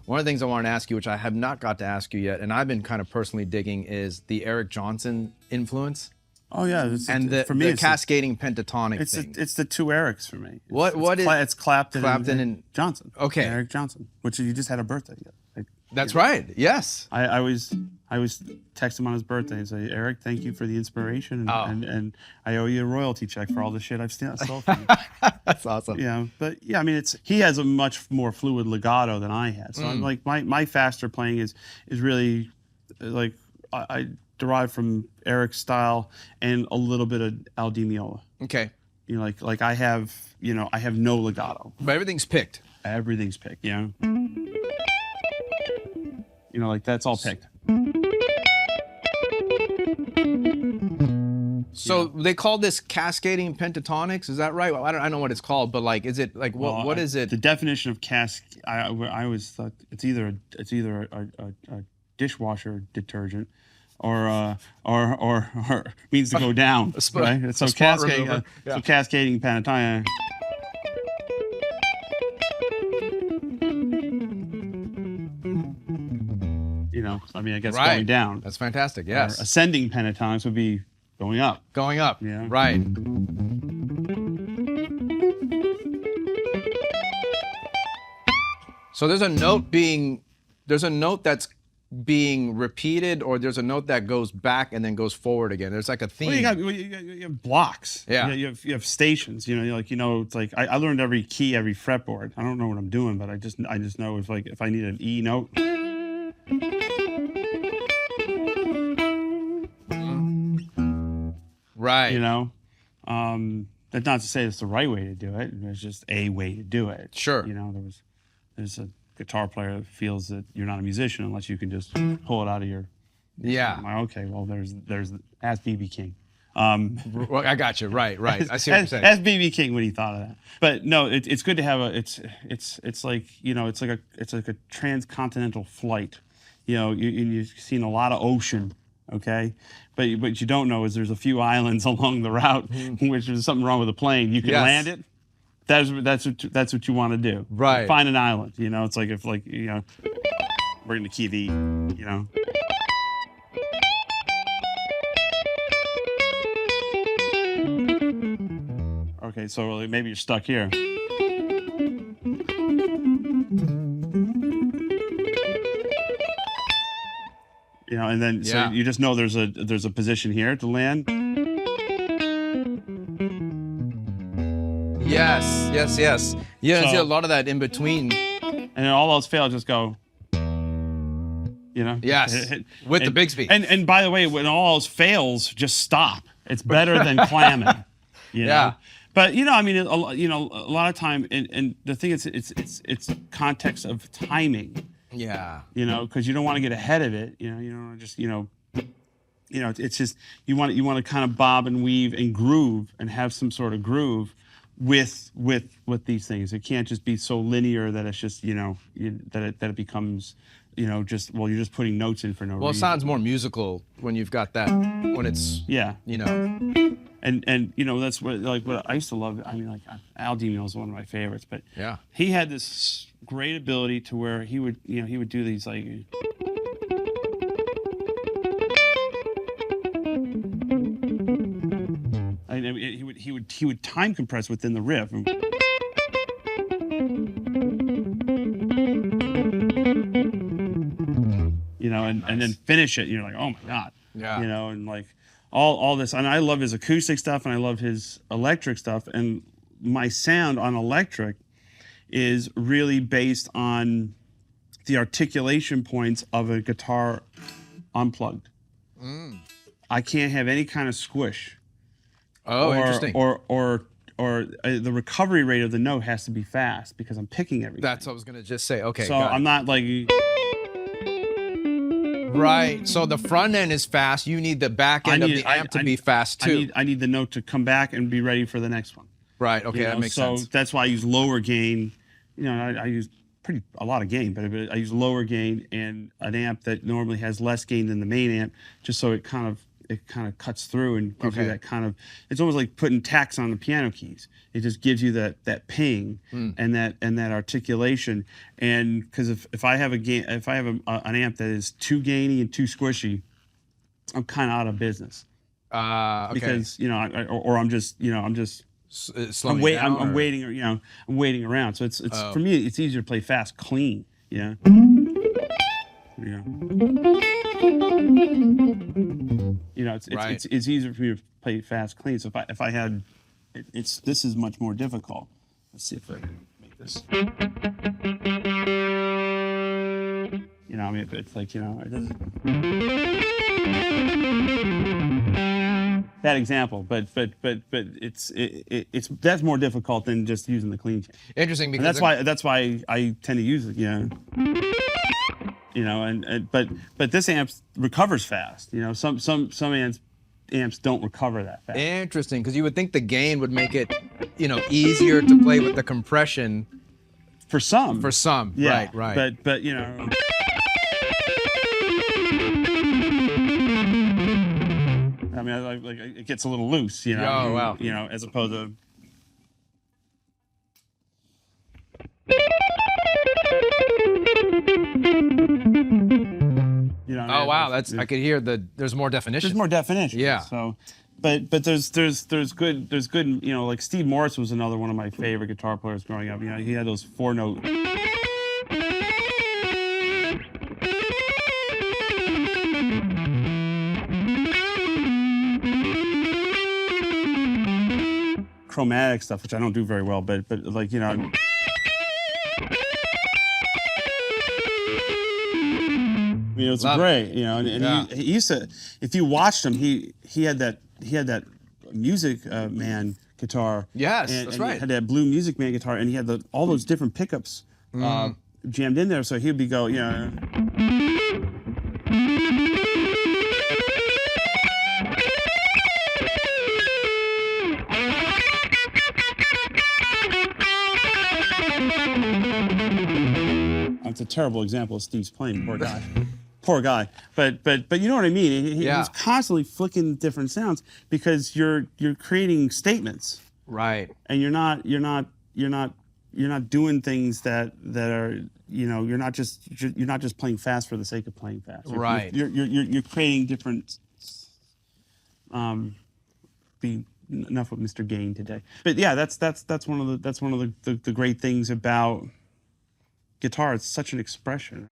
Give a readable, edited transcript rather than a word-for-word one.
One of the things I wanted to ask you, which I have not got to ask you yet, and I've been kind of personally digging, is the Eric Johnson influence. Oh yeah, For me, the cascading pentatonic thing. It's the two Erics for me. It's Clapton and Johnson. Okay, Eric Johnson, which you just had a birthday. That's right. Yes. I always text him on his birthday and say, Eric, thank you for the inspiration, and I owe you a royalty check for all the shit I've stole from you. That's awesome. Yeah, but yeah, I mean, he has a much more fluid legato than I have. So I'm like my faster playing is really like I derive from Eric's style and a little bit of Al Di Meola. Okay. You know, like I have no legato. But everything's picked. Everything's picked. You know, like that's all picked. So they call this cascading pentatonics. Is that right? Well, I don't know what it's called, but like, is it like what is it? The definition of I always thought it's either a dishwasher detergent or means to go down. Right? So cascading pentatonic. You know, I mean, I guess going down. That's fantastic. Yes. Or ascending pentatonics would be going up. Going up. Yeah. Right. So there's a note that's being repeated, or there's a note that goes back and then goes forward again. There's like a theme. Well, you have blocks. Yeah. You have stations. It's like I learned every key, every fretboard. I don't know what I'm doing, but I just know if I need an E note. Right. You know, that's not to say it's the right way to do it. There's just a way to do it. Sure. You know, there's a guitar player that feels that you're not a musician unless you can just pull it out of your. Yeah. Okay. Well, there's ask BB King. Well, I got you. Right. I see what you're saying. Ask BB King what he thought of that. But no, it's good to have it's like a transcontinental flight. You know, you've seen a lot of ocean. Okay, but what you don't know is there's a few islands along the route, which there's something wrong with the plane. You can land it. That's what you want to do. Right. Find an island. You know, it's like we're in the key of E. You know. Okay, so maybe you're stuck here. You know, and then so you just know there's a position here to land. Yes. Yeah, so, see a lot of that in between. And then all else fail, just go. You know. Yes. With the big speed. And by the way, when all else fails, just stop. It's better than clamming. You know? Yeah. But I mean, a lot of time, and the thing is, it's context of timing. Yeah. You know, because you don't want to get ahead of it. You don't just it's just you want to kind of bob and weave and groove and have some sort of groove with these things. It can't just be so linear that it's just that it becomes you're just putting notes in for no reason. Well, it sounds more musical when you've got that, when it's And that's what I used to love. I mean, like Al Di Meola is one of my favorites, but he had this great ability to where he would do these like. He would time compress within the riff. And then finish it. And you're like, oh my God. Yeah. And like. All this, and I love his acoustic stuff, and I love his electric stuff, and my sound on electric is really based on the articulation points of a guitar unplugged. I can't have any kind of squish. Oh, interesting. Or the recovery rate of the note has to be fast because I'm picking everything. That's what I was gonna just say. Okay. So I'm not like. Right. So the front end is fast. You need the back end of the amp to be fast too. I need the note to come back and be ready for the next one. Right. Okay, that makes sense. So that's why I use lower gain. I use a lot of gain, but I use lower gain and an amp that normally has less gain than the main amp, just so it kind of kind of cuts through and gives you Okay. that kind of. It's almost like putting tacks on the piano keys. It just gives you that ping and that articulation. And because if I have an amp that is too gainy and too squishy, I'm kind of out of business. Okay. Because I'm just Slowing down, I'm or- waiting, I'm waiting around. So it's for me, it's easier to play fast, clean. Yeah. Right. It's easier for me to play fast, clean. So if I had, this is much more difficult. Let's see if I can make this. I mean, it's like, it doesn't. Bad example, but it's that's more difficult than just using the clean. Interesting, And because that's why I tend to use it. But this amp recovers fast. Some amps don't recover that fast. interesting, because you would think the gain would make it, easier to play with the compression For some. Yeah. Right. But I mean, like it gets a little loose, Oh, wow. As opposed to. Oh wow, I could hear there's more definition. There's more definition. Yeah. So, but there's good, like Steve Morse was another one of my favorite guitar players growing up. He had those 4-note. Chromatic stuff, which I don't do very well, but like it's Love great, and Yeah. he used to. If you watched him, he had that Music Man guitar. Yes, and, that's and right. He had that Blue Music Man guitar, and he had all those different pickups jammed in there. So he'd be go, It's a terrible example of Steve's playing. Poor guy. Poor guy. But you know what I mean. He's constantly flicking different sounds because you're creating statements. Right. And you're not doing things that are you're not just playing fast for the sake of playing fast. Right. You're creating different. Enough with Mr. Gain today. But yeah, that's one of the great things about guitar. It's such an expression.